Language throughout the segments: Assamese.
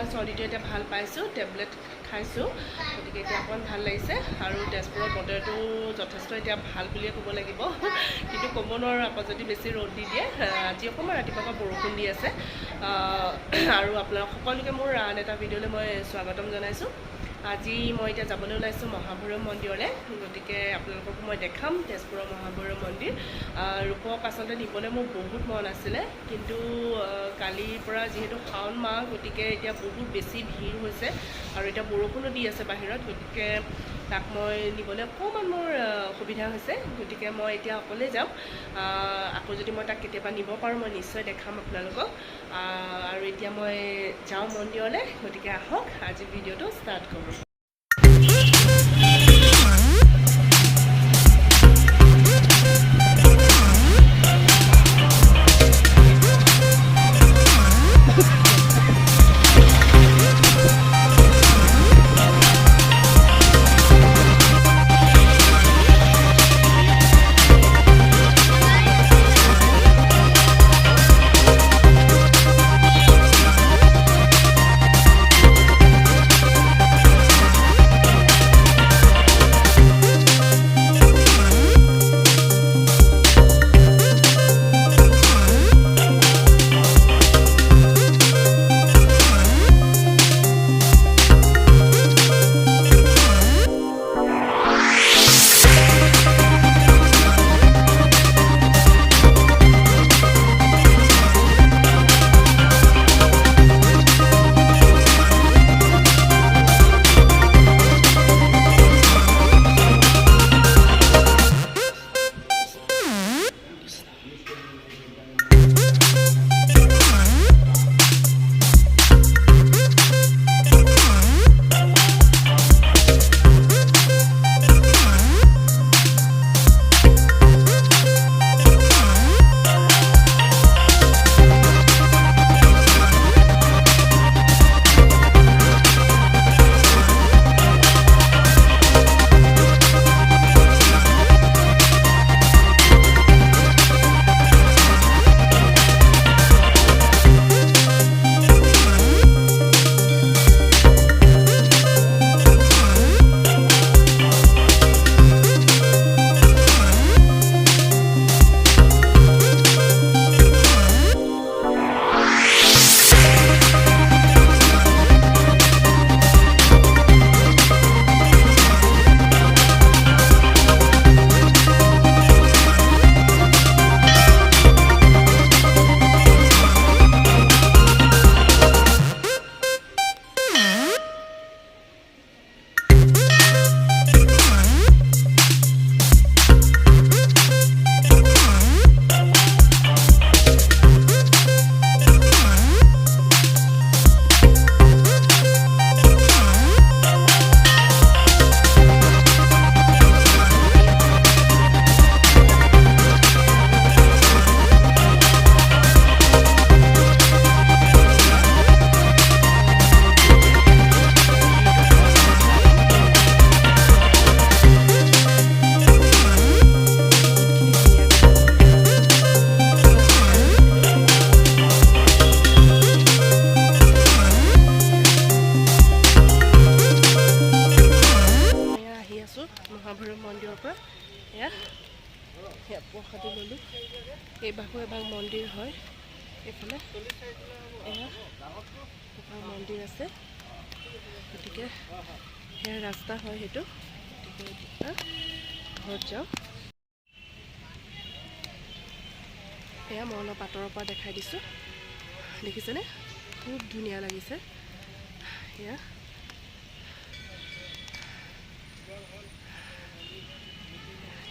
অকণমান চৰ্দিটো এতিয়া ভাল পাইছোঁ, টেবলেট খাইছোঁ, গতিকে এতিয়া অকণমান ভাল লাগিছে। আৰু তেজপুৰৰ বতৰটো যথেষ্ট এতিয়া ভাল বুলিয়ে ক'ব লাগিব, কিন্তু ক'ব নোৱাৰোঁ আকৌ যদি বেছি ৰ'দ দি দিয়ে। আজি অকণমান ৰাতিপুৱাৰ পৰা বৰষুণ দি আছে। আৰু আপোনালোক সকলোকে মোৰ আন এটা ভিডিঅ'লৈ মই স্বাগতম জনাইছোঁ। আজি মই এতিয়া যাবলৈ ওলাইছোঁ মহাভৈৰৱ মন্দিৰলৈ, গতিকে আপোনালোকক মই দেখাম তেজপুৰৰ মহাভৈৰৱ মন্দিৰ। ৰূপক আচলতে নিবলৈ মোৰ বহুত মন আছিলে, কিন্তু কালিৰ পৰা যিহেতু শাওণ মাহ, গতিকে এতিয়া বহুত বেছি ভিৰ হৈছে আৰু এতিয়া বৰষুণো দি আছে বাহিৰত, গতিকে তাক মই নিবলৈ অকণমান মোৰ অসুবিধা হৈছে। গতিকে মই এতিয়া অকলে যাম। আকৌ যদি মই তাক কেতিয়াবা নিব পাৰোঁ মই নিশ্চয় দেখাম আপোনালোকক। আৰু এতিয়া মই যাওঁ মন্দিৰলৈ, গতিকে আহক আজি ভিডিঅ'টো ষ্টাৰ্ট কৰোঁ। মহাভৈৰৱ মন্দিৰৰ পৰা এয়া প্ৰসাদী ল'লোঁ। এই বাহু এভাগ মন্দিৰ হয়, এইফালে এয়া মন্দিৰ আছে, গতিকে সেয়া ৰাস্তা হয় সেইটো। গতিকে এতিয়া ঘৰত যাওঁ। এয়া মই অলপ আঁতৰৰ পৰা দেখাই দিছোঁ, দেখিছেনে? খুব ধুনীয়া লাগিছে। এয়া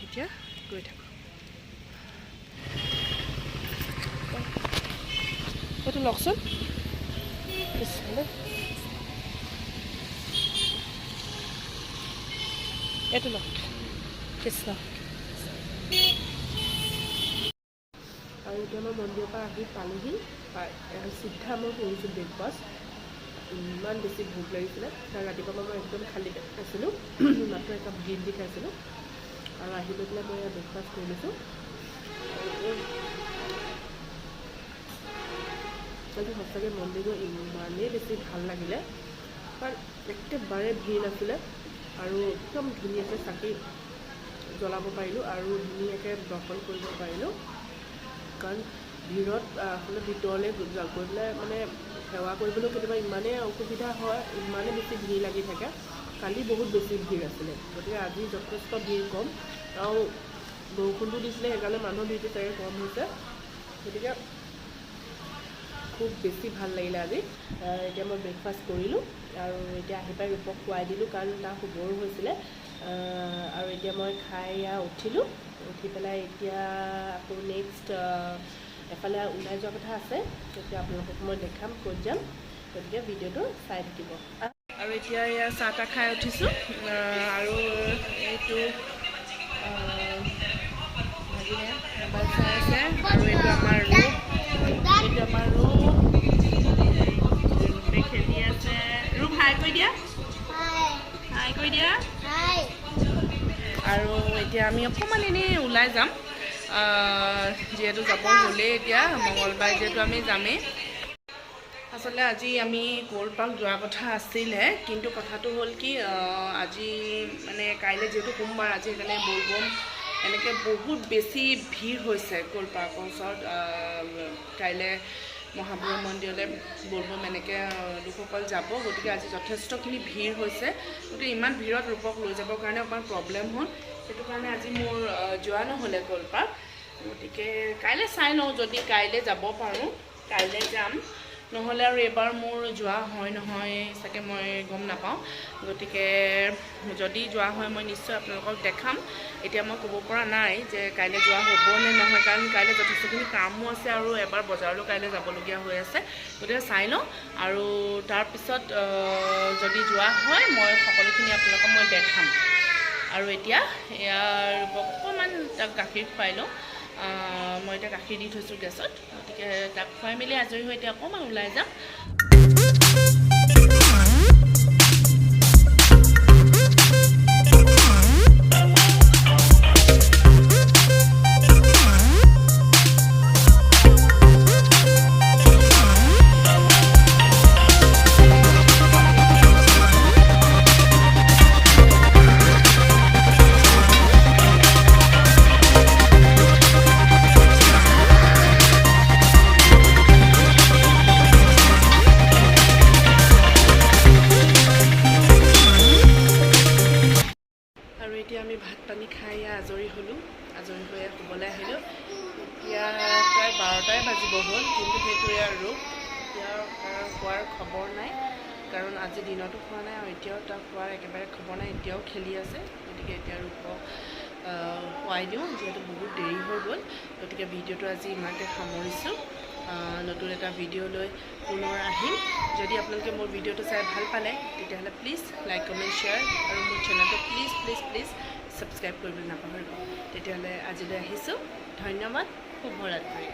এতিয়া গৈ থাকোঁ। এইটো লওকচোন, এইটো লওক কৃষ্ণ। আৰু এতিয়া মই মন্দিৰৰ পৰা আহি পালোহি, চিধা মই কৰিছোঁ ব্ৰেকফাষ্ট। ইমান বেছি ভোক লাগিছিলে, কাৰণ ৰাতিপুৱা মই একদম খালী খাইছিলোঁ, মাত্ৰ একাপ গ্ৰীণ টি খাইছিলোঁ। আৰু আহি লৈ পেলাই মই ব্ৰেকফাষ্ট কৰি লৈছোঁ। আজি সঁচাকৈ মন্দিৰটো ইমানেই বেছি ভাল লাগিলে, কাৰণ একেবাৰে ভিৰ নাছিলে আৰু একদম ধুনীয়াকৈ চাকি জ্বলাব পাৰিলোঁ আৰু ধুনীয়াকৈ দৰ্শন কৰিব পাৰিলোঁ। কাৰণ ভিৰত আচলতে ভিতৰলৈ গৈ পেলাই মানে সেৱা কৰিবলৈ কেতিয়াবা ইমানেই অসুবিধা হয়, ইমানেই বেছি ভিৰ লাগি থাকে। কালি বহুত বেছি ভিৰ আছিলে, গতিকে আজি যথেষ্ট ভিৰ কম আৰু বৰষুণটো দিছিলে, সেইকাৰণে মানুহৰ ভিৰটো চাগে কম হৈছে। গতিকে খুব বেছি ভাল লাগিলে আজি। এতিয়া মই ব্ৰেকফাষ্ট কৰিলোঁ আৰু এতিয়া আহি পাই ৰূপক খুৱাই দিলোঁ, কাৰণ তাৰ শুবৰো হৈছিলে। আৰু এতিয়া মই খাই উঠিলোঁ, উঠি পেলাই এতিয়া আকৌ নেক্সট এফালে ওলাই যোৱা কথা আছে, তেতিয়া আপোনালোকক মই দেখাম ক'ত যাম, গতিকে ভিডিঅ'টো চাই থাকিব। আৰু এতিয়া এয়া চাহ তাহ খাই উঠিছোঁ আৰু এইটো ভাগিনে মোবাইল চাই আছে আৰু এইটো আমাৰ ৰূপ, খেলি আছে। ৰূপ হাই কৈ দিয়া, হাই কৈ দিয়া। আৰু এতিয়া আমি অকণমান এনেই ওলাই যাম, যিহেতু যাব হ'লেই, এতিয়া মঙলবাৰ যিহেতু আমি যামেই। আচলতে আজি আমি ক'ল পাৰ্ক যোৱাৰ কথা আছিলে, কিন্তু কথাটো হ'ল কি আজি মানে কাইলৈ যিহেতু সোমবাৰ, আজি সেইকাৰণে বলবম এনেকৈ বহুত বেছি ভিৰ হৈছে ক'ল পাৰ্কৰ ওচৰত। কাইলৈ মহাভৈৰৱ মন্দিৰলৈ বলবম এনেকৈ লোকসকল যাব, গতিকে আজি যথেষ্টখিনি ভিৰ হৈছে। গতিকে ইমান ভিৰত ৰূপক লৈ যাবৰ কাৰণে অকণমান প্ৰব্লেম হ'ল, সেইটো কাৰণে আজি মোৰ যোৱা নহ'লে ক'ল পাৰ্ক। গতিকে কাইলৈ চাই লওঁ, যদি কাইলৈ যাব পাৰোঁ কাইলৈ যাম, নহ'লে আৰু এইবাৰ মোৰ যোৱা হয় নহয় চাগে মই গম নাপাওঁ। গতিকে যদি যোৱা হয় মই নিশ্চয় আপোনালোকক দেখাম। এতিয়া মই ক'ব পৰা নাই যে কাইলৈ যোৱা হ'ব নে নহয়, কাৰণ কাইলৈ যথেষ্টখিনি কামো আছে আৰু এবাৰ বজাৰলৈ কাইলৈ যাবলগীয়া হৈ আছে। গতিকে চাই লওঁ আৰু তাৰপিছত যদি যোৱা হয় মই সকলোখিনি আপোনালোকক মই দেখাম। আৰু এতিয়া ইয়াৰ অকণমান তাক গাখীৰ খুৱাই লওঁ, মই এতিয়া গাখীৰ দি থৈছোঁ গেছত, গতিকে তাক খুৱাই মেলি আজৰি হৈ এতিয়া অকণমান ওলাই যাম। এতিয়া আমি ভাত পানী খাই আজৰি হ'লোঁ, আজৰি হৈ শুবলৈ আহিলোঁ। এতিয়া প্ৰায় 12টাই বাজিব হ'ল, কিন্তু সেইটোৱে আৰু এতিয়া খোৱাৰ খবৰ নাই, কাৰণ আজি দিনতো খোৱা নাই আৰু এতিয়াও তাৰ খোৱাৰ একেবাৰে খবৰ নাই, এতিয়াও খেলি আছে। গতিকে এতিয়া ৰূপক খুৱাই দিওঁ, যিহেতু বহুত দেৰি হৈ গ'ল। গতিকে ভিডিঅ'টো আজি ইমানতে সামৰিছোঁ, নতুন এটা ভিডিঅ' লৈ পুনৰ আহিম। যদি আপোনালোকে মোৰ ভিডিঅ'টো চাই ভাল পালে তেতিয়াহ'লে প্লিজ লাইক কমেণ্ট শ্বেয়াৰ আৰু মোৰ চেনেলটো প্লিজ প্লিজ প্লিজ ছাবস্ক্ৰাইব কৰিবলৈ নাপাহৰিব। তেতিয়াহ'লে আজিলৈ আহিছোঁ, ধন্যবাদ, শুভৰাত্ৰি।